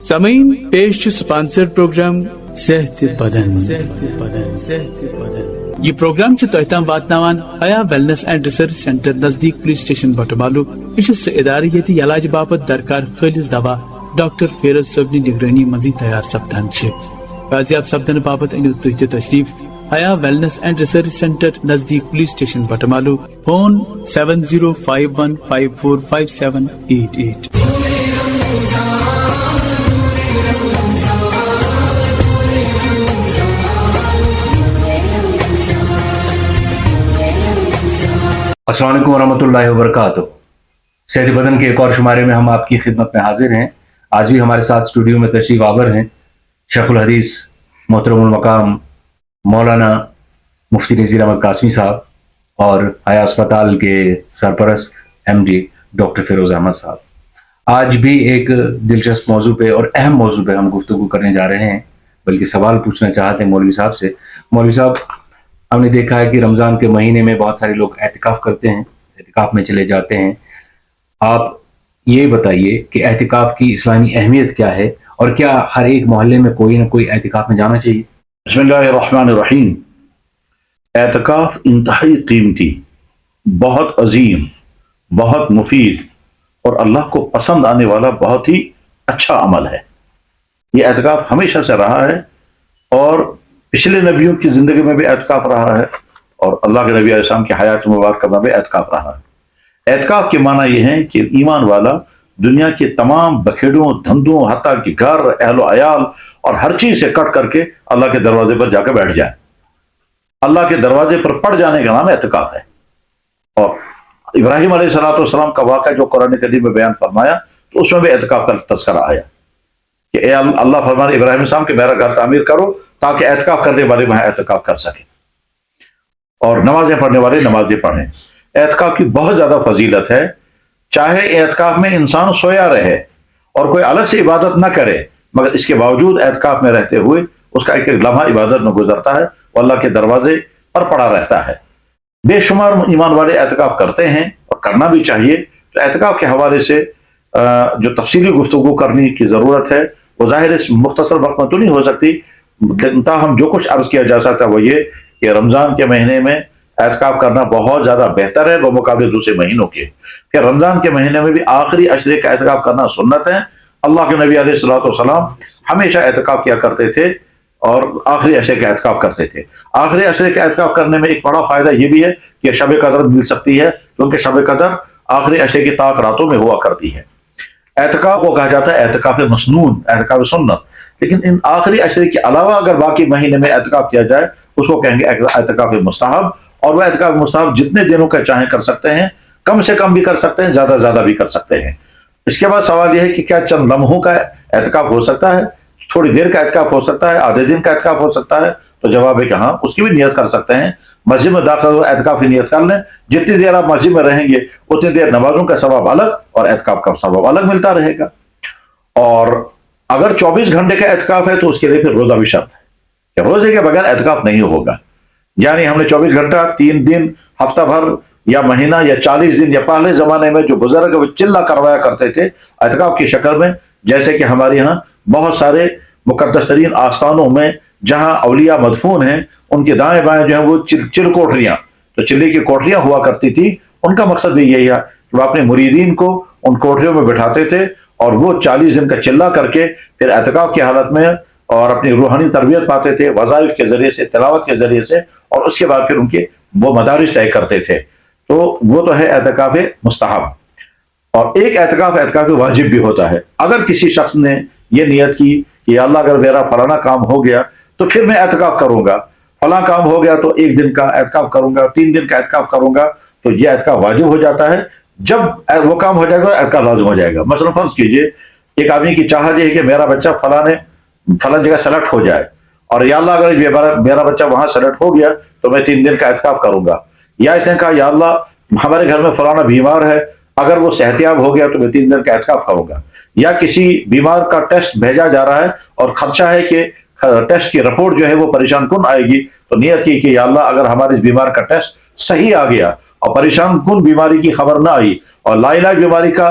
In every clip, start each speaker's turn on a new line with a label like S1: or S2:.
S1: سامعین پیش sponsor programme صحت بدن یہ پروگرام تہ تام واتناوان حیا ویلنس اینڈ ریسرچ سینٹر نزدیک پولیس اسٹیشن بٹمالو. یہ سہ ادارہ یت علاج باپت درکار خالص دوا ڈاکٹر فیروز صٲبنہِ نگرانی منزی تیار سپدان چھ. بازیاب سپدن باپت انیو تُہۍ تہِ تشریف حیا ویلنس اینڈ ریسرچ سینٹر نزدیک پولیس اسٹیشن بٹمالو. فون 7051545788.
S2: السلام علیکم ورحمۃ اللہ وبرکاتہ. صحت بدن کے ایک اور شمارے میں ہم آپ کی خدمت میں حاضر ہیں. آج بھی ہمارے ساتھ اسٹوڈیو میں تشریف آور ہیں شیخ الحدیث محترم المقام مولانا مفتی نذیر احمد قاسمی صاحب اور حیا اسپتال کے سرپرست M D doctor Feroz Ahmed صاحب. آج بھی ایک دلچسپ موضوع پہ اور اہم موضوع پہ ہم گفتگو کرنے جا رہے ہیں، بلکہ سوال پوچھنا چاہتے ہیں مولوی صاحب سے. مولوی صاحب، ہم نے دیکھا ہے کہ رمضان کے مہینے میں بہت سارے لوگ اعتکاف کرتے ہیں، اعتکاف میں چلے جاتے ہیں. آپ یہ بتائیے کہ اعتکاف کی اسلامی اہمیت کیا ہے اور کیا ہر ایک محلے میں کوئی نہ کوئی اعتکاف میں جانا چاہیے؟
S3: بسم اللہ الرحمن الرحیم. اعتکاف انتہائی قیمتی، بہت عظیم، بہت مفید اور اللہ کو پسند آنے والا بہت ہی اچھا عمل ہے. یہ اعتکاف ہمیشہ سے رہا ہے اور پچھلے نبیوں کی زندگی میں بھی اعتکاف رہا ہے اور اللہ کے نبی علیہ السلام کی حیات مبارکہ میں بھی اعتکاف رہا ہے. اعتکاف کے معنی یہ ہے کہ ایمان والا دنیا کے تمام بکھیڑوں دھندوں حتیٰ کہ گھر اہل و عیال اور ہر چیز سے کٹ کر کے اللہ کے دروازے پر جا کے بیٹھ جائے. اللہ کے دروازے پر پڑ جانے کا نام اعتکاف ہے. اور ابراہیم علیہ السلام کا واقعہ جو قرآن کریم میں بیان فرمایا تو اس میں بھی اعتکاف کا تذکرہ آیا کہ اے اللہ فرمانے ابراہیم السلام کہ میرا گھر تعمیر کرو تاکہ اعتکاف کرنے والے وہاں اعتکاف کر سکیں اور نمازیں پڑھنے والے نمازیں پڑھیں. اعتکاف کی بہت زیادہ فضیلت ہے. چاہے اعتکاف میں انسان سویا رہے اور کوئی الگ سے عبادت نہ کرے، مگر اس کے باوجود اعتکاف میں رہتے ہوئے اس کا ایک ایک لمحہ عبادت میں گزرتا ہے وہ اللہ کے دروازے پر پڑا رہتا ہے. بے شمار ایمان والے اعتکاف کرتے ہیں اور کرنا بھی چاہیے. تو اعتکاف کے حوالے سے جو تفصیلی گفتگو کرنے کی ضرورت ہے وہ ظاہر اس مختصر وقت میں تو نہیں ہو سکتی، تاہم جو کچھ عرض کیا جا سکتا ہے وہ یہ کہ رمضان کے مہینے میں اعتکاف کرنا بہت زیادہ بہتر ہے بمقابلے دوسرے مہینوں کے. کہ رمضان کے مہینے میں بھی آخری عشرے کا اعتکاف کرنا سنت ہے. اللہ کے نبی علیہ السلام ہمیشہ اعتکاف کیا کرتے تھے اور آخری عشرے کا اعتکاف کرتے تھے. آخری عشرے کا اعتکاف کرنے میں ایک بڑا فائدہ یہ بھی ہے کہ شب قدر مل سکتی ہے، کیونکہ شب قدر آخری عشرے کی طاق راتوں میں ہوا کرتی ہے. اعتکاف کو کہا جاتا ہے اعتکاف مسنون، اعتکاف سنت. لیکن ان آخری عشرے کے علاوہ اگر باقی مہینے میں اعتکاف کیا جائے اس کو کہیں گے اعتکاف مستحب. اور وہ اعتکاف مستحب جتنے دنوں کا چاہیں کر سکتے ہیں، کم سے کم بھی کر سکتے ہیں، زیادہ زیادہ بھی کر سکتے ہیں. اس کے بعد سوال یہ ہے کہ کیا چند لمحوں کا اعتکاف ہو سکتا ہے، تھوڑی دیر کا اعتکاف ہو سکتا ہے، آدھے دن کا اعتکاف ہو سکتا ہے؟ تو جواب ہے کہ ہاں، اس کی بھی نیت کر سکتے ہیں. مسجد میں داخل ہو اعتکاف کی نیت کر لیں. جتنی دیر آپ مسجد میں رہیں گے اتنی دیر نمازوں کا ثواب الگ اور اعتکاف کا ثواب الگ ملتا رہے گا. اور اگر 24 گھنٹے کا اعتکاف ہے تو اس کے لیے پھر روزہ بھی شرط ہے کہ روزے کے بغیر اعتکاف نہیں ہوگا. یعنی ہم نے 24 گھنٹہ 3 دن ہفتہ بھر یا مہینہ یا 40 دن یا پہلے زمانے میں جو بزرگ وہ چلہ کروایا کرتے تھے اعتکاف کی شکل میں، جیسے کہ ہمارے ہاں بہت سارے مقدس ترین آستانوں میں جہاں اولیاء مدفون ہیں ان کے دائیں بائیں جو ہیں وہ چل کوٹریاں، تو چلے کی کوٹریاں ہوا کرتی تھی. ان کا مقصد بھی یہی ہے کہ وہ اپنے مریدین کو ان کوٹریوں میں بٹھاتے تھے اور وہ 40 دن کا چلہ کر کے پھر اعتکاف کی حالت میں اور اپنی روحانی تربیت پاتے تھے وظائف کے ذریعے سے، تلاوت کے ذریعے سے، اور اس کے بعد پھر ان کے وہ مدارج طے کرتے تھے. تو وہ تو ہے اعتکاف مستحب. اور ایک اعتکاف واجب بھی ہوتا ہے. اگر کسی شخص نے یہ نیت کی کہ یا اللہ اگر میرا فلانا کام ہو گیا تو پھر میں اعتکاف کروں گا، فلاں کام ہو گیا تو 1 دن کا اعتکاف کروں گا، 3 دن کا اعتکاف کروں گا، تو یہ اعتکاف واجب ہو جاتا ہے. جب وہ کام ہو جائے گا اعتکاف لازم ہو جائے گا. مثلا فرض کیجئے ایک آدمی کی چاہت یہ ہے کہ میرا بچہ فلاں جگہ سلیکٹ ہو جائے، اور یا اللہ اگر میرا بچہ وہاں سلیکٹ ہو گیا تو میں 3 دن کا اعتکاف کروں گا. یا اس نے کہا یا اللہ ہمارے گھر میں فلانا بیمار ہے، اگر وہ صحت یاب ہو گیا تو میں 3 دن کا اعتکاف کروں گا. یا کسی بیمار کا ٹیسٹ بھیجا جا رہا ہے اور خدشہ ہے کہ ٹیسٹ کی رپورٹ جو ہے وہ پریشان کن آئے گی، تو نیت کی کہ یا اللہ اگر ہمارے اس بیمار کا ٹیسٹ صحیح آ گیا اور پریشان کن بیماری کی خبر نہ آئی اور لا علاج بیماری کا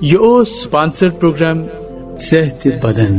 S1: Your sponsored program Seht Badan।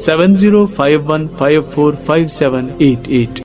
S1: 7051545788।